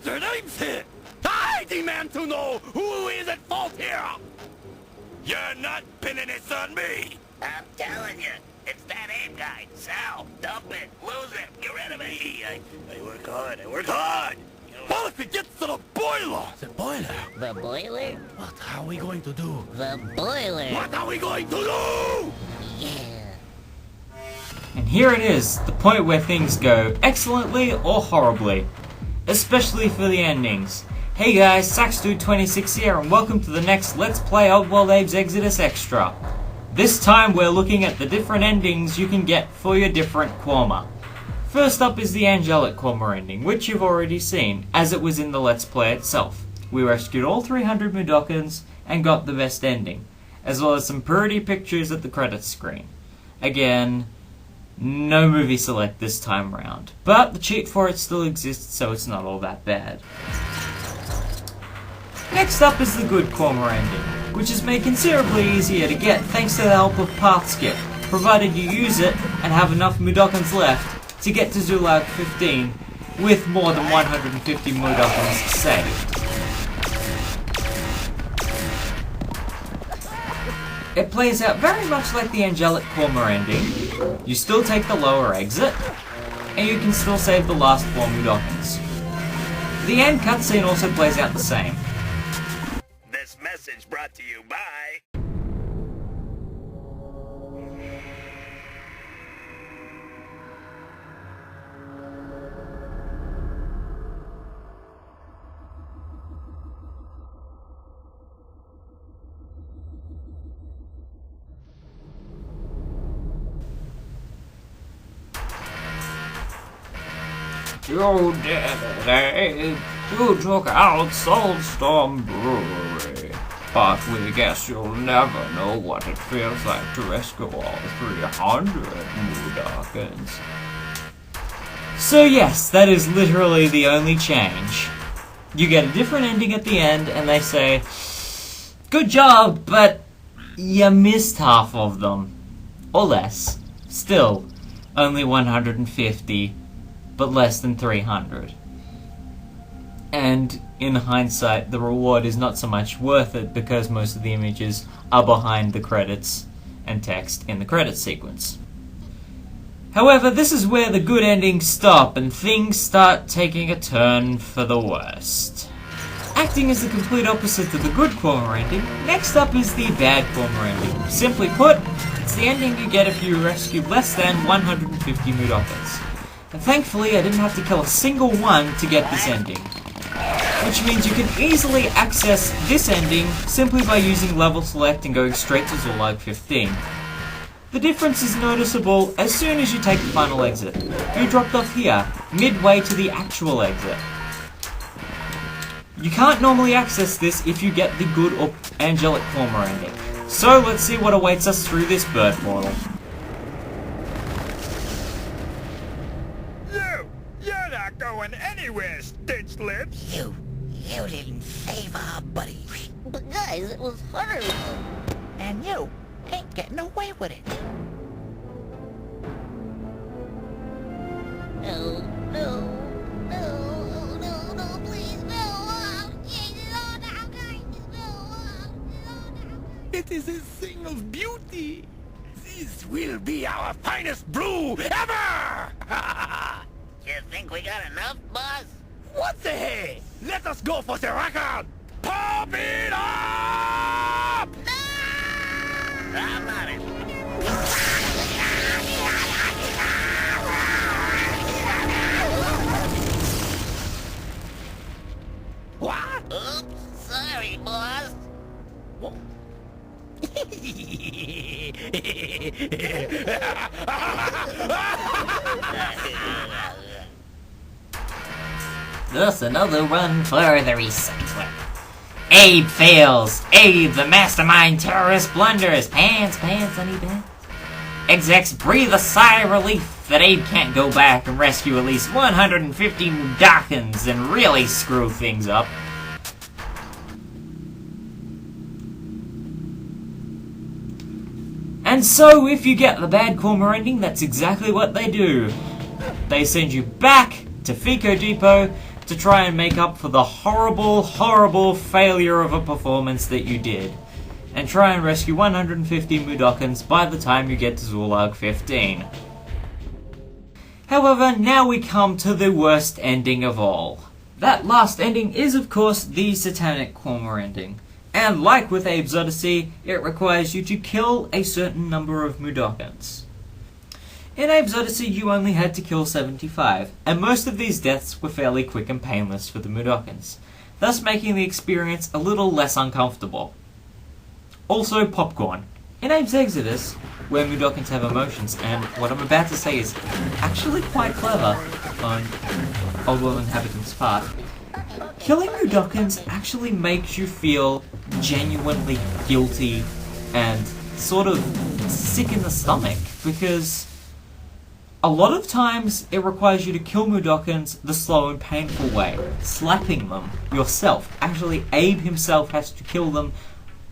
their names here? I demand to know who is at fault here! You're not pinning this on me! I'm telling you, it's that aim guy. Sal, dump it, lose it, get rid of me. I work hard. Well, if it gets to the boiler! The boiler? The boiler? What are we going to do? The boiler. What are we going to do? Yeah. And here it is, the point where things go excellently or horribly. Especially for the endings. Hey guys, SaxDude26 here, and welcome to the next Let's Play Oddworld Abe's Exoddus Extra. This time we're looking at the different endings you can get for your different Quarma. First up is the Angelic Quarma ending, which you've already seen, as it was in the Let's Play itself. We rescued all 300 Mudokons and got the best ending, as well as some pretty pictures at the credits screen. Again, no movie select this time round, but the cheat for it still exists, so it's not all that bad. Next up is the good Quarma ending, which is made considerably easier to get thanks to the help of Path Skip, provided you use it and have enough Mudokons left to get to Zulag 15 with more than 150 Mudokons saved. It plays out very much like the Angelic Quarma ending. You still take the lower exit, and you can still save the last 4 Mudokons. The end cutscene also plays out the same. This message brought to you by... You did it, eh? You took out Soulstorm Brewery. But we guess you'll never know what it feels like to rescue all 300 Mudokons. So yes, that is literally the only change. You get a different ending at the end, and they say, good job, but you missed half of them. Or less. Still, only 150. But less than 300. And in hindsight, the reward is not so much worth it because most of the images are behind the credits and text in the credits sequence. However, this is where the good endings stop and things start taking a turn for the worst. Acting as the complete opposite of the good Quarma ending, next up is the bad Quarma ending. Simply put, it's the ending you get if you rescue less than 150 Mudokons. And thankfully I didn't have to kill a single one to get this ending. Which means you can easily access this ending simply by using level select and going straight to Zulag 15. The difference is noticeable as soon as you take the final exit. You dropped off here, midway to the actual exit. You can't normally access this if you get the good or Angelic Quarma ending. So let's see what awaits us through this bird portal. Going anywhere, stitch lips. You didn't save our buddy. But guys, it was horrible. And you ain't getting away with it. No, please, no. Jesus, oh, no, guys, no. It is a thing of beauty. This will be our finest brew ever! You think we got enough, boss? What the hey? Let us go for the record! Pump it up! I'm on it. What? Oops, sorry, boss. Thus another run for the recycler. Abe fails. Abe, the mastermind terrorist, blunders. Pants, honey pants. Execs breathe a sigh of relief that Abe can't go back and rescue at least 150 Mudokons and really screw things up. And so, if you get the bad Quarma ending, that's exactly what they do. They send you back to Fico Depot to try and make up for the horrible, horrible failure of a performance that you did, and try and rescue 150 Mudokons by the time you get to Zulug 15. However, now we come to the worst ending of all. That last ending is, of course, the Satanic Quarma ending. And like with Abe's Odyssey, it requires you to kill a certain number of Mudokons. In Abe's Odyssey, you only had to kill 75, and most of these deaths were fairly quick and painless for the Mudokons, thus making the experience a little less uncomfortable. Also, popcorn. In Abe's Exoddus, where Mudokons have emotions, and what I'm about to say is actually quite clever on Oddworld inhabitants' part, killing Mudokons actually makes you feel genuinely guilty and sort of sick in the stomach, because a lot of times it requires you to kill Mudokons the slow and painful way, slapping them yourself. Actually, Abe himself has to kill them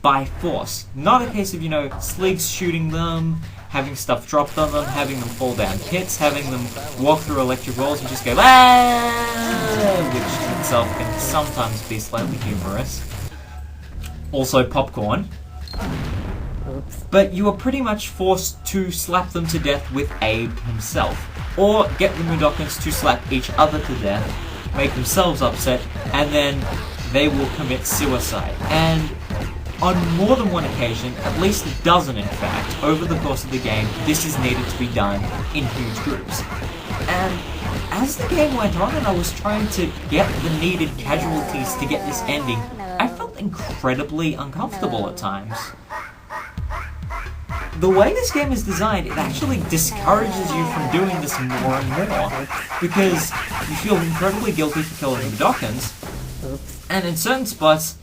by force. Not a case of, Sleegs shooting them, having stuff dropped on them, having them fall down pits, having them walk through electric walls and just go, "Ah!" which in itself can sometimes be slightly humorous. Also popcorn. But you are pretty much forced to slap them to death with Abe himself, or get the Mudokons to slap each other to death, make themselves upset, and then they will commit suicide. And on more than one occasion, at least a dozen in fact, over the course of the game, this is needed to be done in huge groups. And as the game went on and I was trying to get the needed casualties to get this ending, I felt incredibly uncomfortable at times. The way this game is designed, it actually discourages you from doing this more and more, because you feel incredibly guilty for killing the Mudokons, and in certain spots,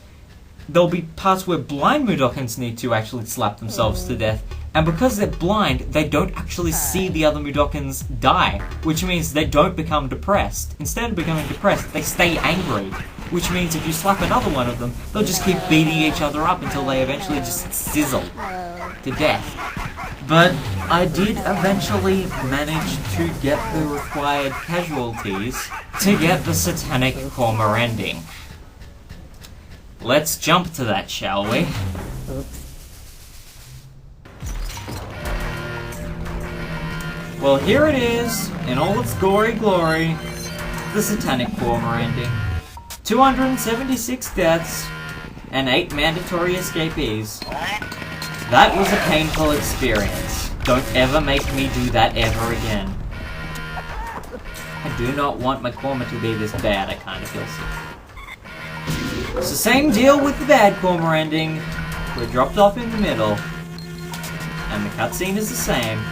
there'll be parts where blind Mudokons need to actually slap themselves to death, and because they're blind, they don't actually see the other Mudokons die, which means they don't become depressed. Instead of becoming depressed, they stay angry, which means if you slap another one of them, they'll just keep beating each other up until they eventually just sizzle to death. But I did eventually manage to get the required casualties to get the Satanic Quarma ending. Let's jump to that, shall we? Well, here it is, in all its gory glory, the Satanic Quarma ending. 276 deaths, and 8 mandatory escapees. That was a painful experience. Don't ever make me do that ever again. I do not want my Quarma to be this bad, I kinda feel sick. It's the same deal with the bad Quarma ending. We're dropped off in the middle. And the cutscene is the same.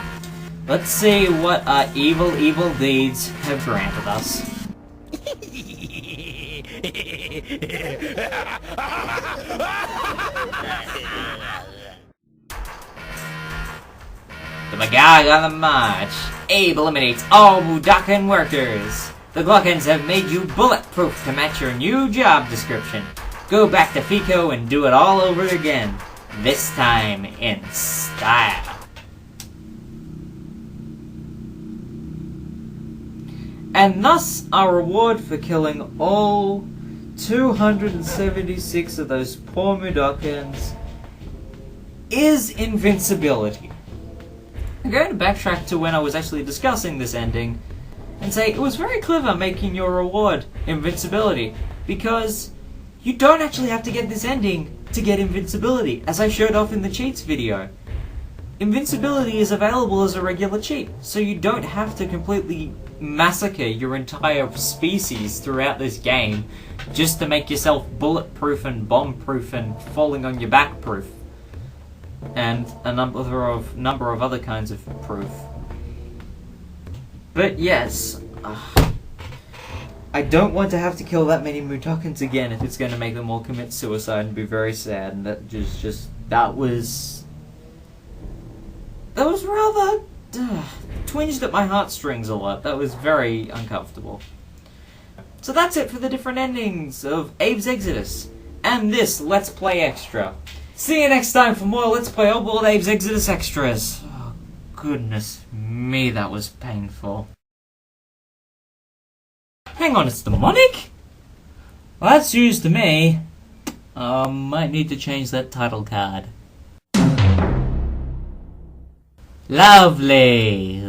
Let's see what our evil, evil deeds have granted us. The Magog on the march. Abe eliminates all Mudokon workers. The Mudokons have made you bulletproof to match your new job description. Go back to Fico and do it all over again. This time in style. And thus, our reward for killing all 276 of those poor Mudokons is invincibility. I'm going to backtrack to when I was actually discussing this ending and say it was very clever making your reward invincibility, because you don't actually have to get this ending to get invincibility, as I showed off in the cheats video. Invincibility is available as a regular cheat, so you don't have to completely massacre your entire species throughout this game just to make yourself bulletproof and bomb-proof and falling on your back proof. And a number of other kinds of proof. But yes, I don't want to have to kill that many Mudokons again if it's going to make them all commit suicide and be very sad. And that was rather twinged at my heartstrings a lot. That was very uncomfortable. So that's it for the different endings of Abe's Exoddus and this Let's Play Extra. See you next time for more Let's Play Oddworld Abe's Exoddus Extras. Oh, goodness me, that was painful. Hang on, it's demonic? Well, that's news to me. Might need to change that title card. Lovely.